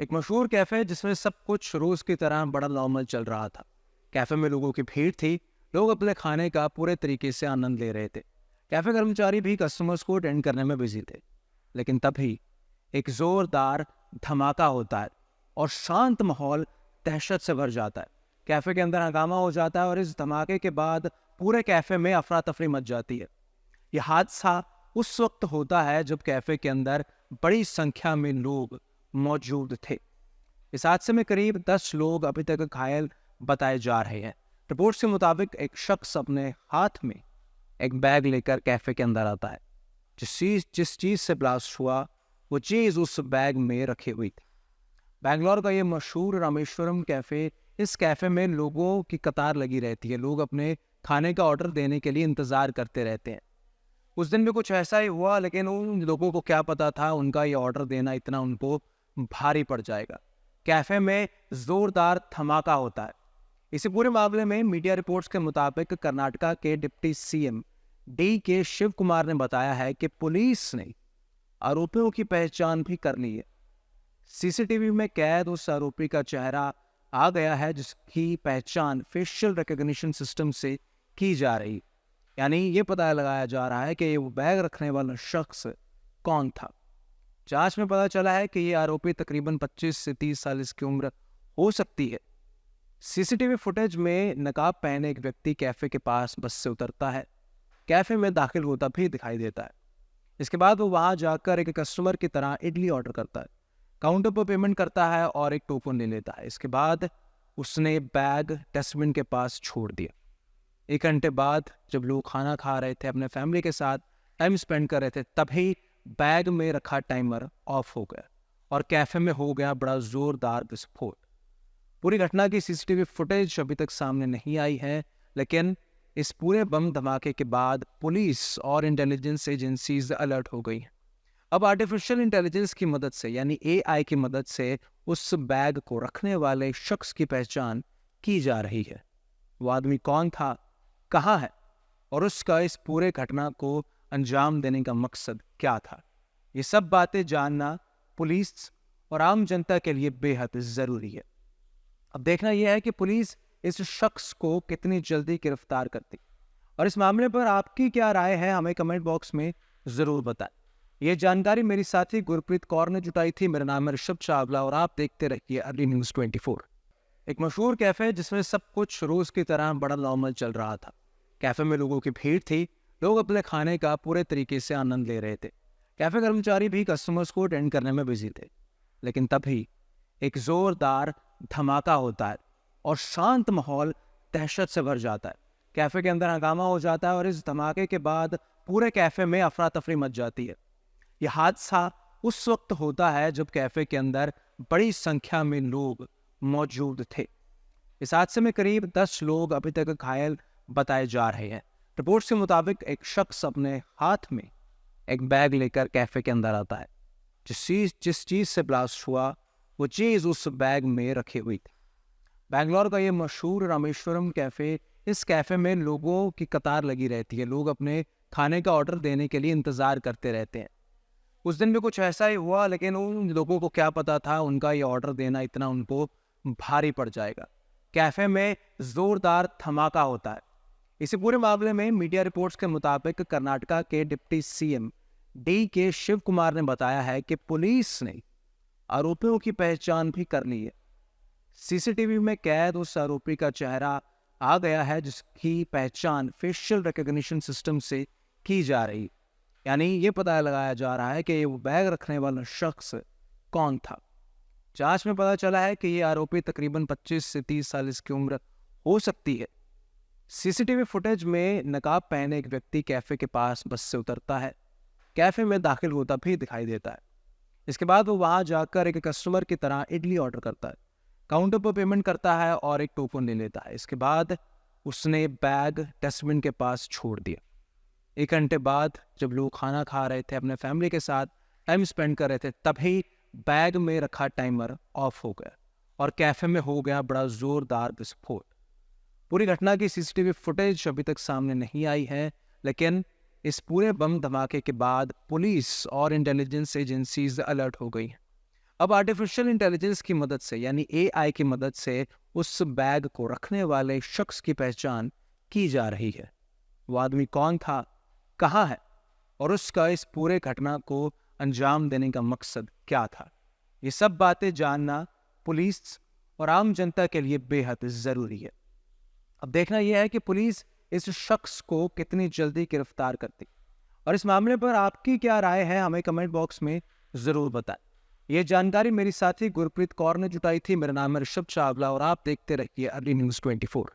एक मशहूर कैफे जिसमें सब कुछ रोज की तरह बड़ा नॉर्मल चल रहा था। कैफे में लोगों की भीड़ थी। लोग अपने खाने का पूरे तरीके से आनंद ले रहे थे। कैफे कर्मचारी भी कस्टमर्स को अटेंड करने में बिजी थे। लेकिन तभी एक जोरदार धमाका होता है और शांत माहौल दहशत से भर जाता है। कैफे के अंदर हंगामा हो जाता है और इस धमाके के बाद पूरे कैफे में अफरा तफरी मच जाती है। यह हादसा उस वक्त होता है जब कैफे के अंदर बड़ी संख्या में लोग मौजूद थे। इस हादसे में करीब 10 लोग अभी तक घायल बताए जा रहे हैं। रिपोर्ट्स के मुताबिक एक शख्स अपने हाथ में एक बैग लेकर कैफे के अंदर आता है। जिस चीज से ब्लास्ट हुआ वो चीज उस बैग में रखी हुई थी। बैंगलोर का ये मशहूर रामेश्वरम कैफे, इस कैफे में लोगों की कतार लगी रहती है। लोग अपने खाने का ऑर्डर देने के लिए इंतजार करते रहते हैं। उस दिन भी कुछ ऐसा ही हुआ, लेकिन उन लोगों को क्या पता था उनका ये ऑर्डर देना इतना उनको भारी पड़ जाएगा। कैफे में जोरदार धमाका होता है। इसी पूरे मामले में मीडिया रिपोर्ट्स के मुताबिक कर्नाटका के डिप्टी सीएम डी के शिव कुमार ने बताया है कि पुलिस ने आरोपियों की पहचान भी कर ली है। सीसीटीवी में कैद उस आरोपी का चेहरा आ गया है जिसकी पहचान फेशियल रिकॉग्निशन सिस्टम से की जा रही। यानी ये पता लगाया जा रहा है कि ये वो बैग रखने वाला शख्स कौन था। जांच में पता चला है कि ये आरोपी तकरीबन 25 से 30 साल इसकी उम्र हो सकती है। सीसीटीवी फुटेज में नकाब पहने एक व्यक्ति कैफे के पास बस से उतरता है, कैफे में दाखिल होता भी दिखाई देता है। इसके बाद वो वहां जाकर एक कस्टमर की तरह इडली ऑर्डर करता है, काउंटर पर पेमेंट करता है और एक टोकन ले लेता है। इसके बाद उसने बैग डस्टबिन के पास छोड़ दिया। 1 घंटे बाद जब लोग खाना खा रहे थे, अपने फैमिली के साथ टाइम स्पेंड कर रहे थे, तभी बैग में रखा टाइमर ऑफ हो गया और कैफे में हो गया बड़ा जोरदार विस्फोट। पूरी घटना की सीसीटीवी फुटेज अभी तक सामने नहीं आई है, लेकिन इस पूरे बम धमाके के बाद पुलिस और इंटेलिजेंस एजेंसीज अलर्ट हो गई हैं। अब आर्टिफिशियल इंटेलिजेंस की मदद से, यानी एआई की मदद से, उस बैग को रखने वाले शख्स की पहचान की जा रही है। वो आदमी कौन था, कहाँ है और उसका इस पूरे घटना को अंजाम देने का मकसद क्या था, ये सब बातें जानना पुलिस और आम जनता के लिए बेहद जरूरी है। अब देखना यह है कि पुलिस इस शख्स को कितनी जल्दी गिरफ्तार करती। और इस मामले पर आपकी क्या राय है, हमें कमेंट बॉक्स में जरूर बताएं। ये जानकारी मेरी साथी गुरप्रीत कौर ने जुटाई थी। मेरा नाम है ऋषभ चावला और आप देखते रहिए अर्ली न्यूज़ 24। एक मशहूर कैफे जिसमें सब कुछ रोज की तरह बड़ा नॉर्मल चल रहा था। कैफे में लोगों की भीड़ थी। लोग अपने खाने का पूरे तरीके से आनंद ले रहे थे। कैफे कर्मचारी भी कस्टमर्स को अटेंड करने में बिजी थे। लेकिन तभी एक जोरदार धमाका होता है और शांत माहौल दहशत से भर जाता है। कैफे के अंदर हंगामा हो जाता है और इस धमाके के बाद पूरे कैफे में अफरा तफरी मच जाती है। यह हादसा उस वक्त होता है जब कैफे के अंदर बड़ी संख्या में लोग मौजूद थे। इस हादसे में करीब 10 लोग अभी तक घायल बताए जा रहे हैं। रिपोर्ट्स के मुताबिक एक शख्स अपने हाथ में एक बैग लेकर कैफे के अंदर आता है। जिस चीज से ब्लास्ट हुआ वो चीज उस बैग में रखी हुई थी। बैंगलोर का ये मशहूर रामेश्वरम कैफे, इस कैफे में लोगों की कतार लगी रहती है। लोग अपने खाने का ऑर्डर देने के लिए इंतजार करते रहते हैं। उस दिन भी कुछ ऐसा ही हुआ, लेकिन उन लोगों को क्या पता था उनका ये ऑर्डर देना इतना उनको भारी पड़ जाएगा। कैफे में जोरदार धमाका होता है। इसी पूरे मामले में मीडिया रिपोर्ट्स के मुताबिक कर्नाटका के डिप्टी सीएम डी के शिव कुमार ने बताया है कि पुलिस ने आरोपियों की पहचान भी कर ली है। सीसीटीवी में कैद उस आरोपी का चेहरा आ गया है जिसकी पहचान फेशियल रिकॉग्निशन सिस्टम से की जा रही। यानी ये पता लगाया जा रहा है कि ये वो बैग रखने वाला शख्स कौन था। जांच में पता चला है कि ये आरोपी तकरीबन 25 से 30 साल इसकी उम्र हो सकती है। सीसीटीवी फुटेज में नकाब पहने एक व्यक्ति कैफे के पास बस से उतरता है, कैफे में दाखिल होता भी दिखाई देता है। इसके बाद वो वहां जाकर एक कस्टमर की तरह इडली ऑर्डर करता है, काउंटर पर पेमेंट करता है और एक टोकन ले लेता है। इसके बाद उसने बैग डस्टबिन के पास छोड़ दिया। 1 घंटे बाद जब लोग खाना खा रहे थे, अपने फैमिली के साथ टाइम स्पेंड कर रहे थे, तभी बैग में रखा टाइमर ऑफ हो गया और कैफे में हो गया बड़ा जोरदार विस्फोट। पूरी घटना की सीसीटीवी फुटेज अभी तक सामने नहीं आई है, लेकिन इस पूरे बम धमाके के बाद पुलिस और इंटेलिजेंस एजेंसीज अलर्ट हो गई हैं। अब आर्टिफिशियल इंटेलिजेंस की मदद से यानी एआई की मदद से उस बैग को रखने वाले शख्स की पहचान की जा रही है। वो आदमी कौन था, कहाँ है और उसका इस पूरे घटना को अंजाम देने का मकसद क्या था, ये सब बातें जानना पुलिस और आम जनता के लिए बेहद जरूरी है। अब देखना यह है कि पुलिस इस शख्स को कितनी जल्दी गिरफ्तार करती, और इस मामले पर आपकी क्या राय है हमें कमेंट बॉक्स में जरूर बताएं। यह जानकारी मेरी साथी गुरप्रीत कौर ने जुटाई थी। मेरा नाम है ऋषभ चावला और आप देखते रहिए अर्ली न्यूज़ 24।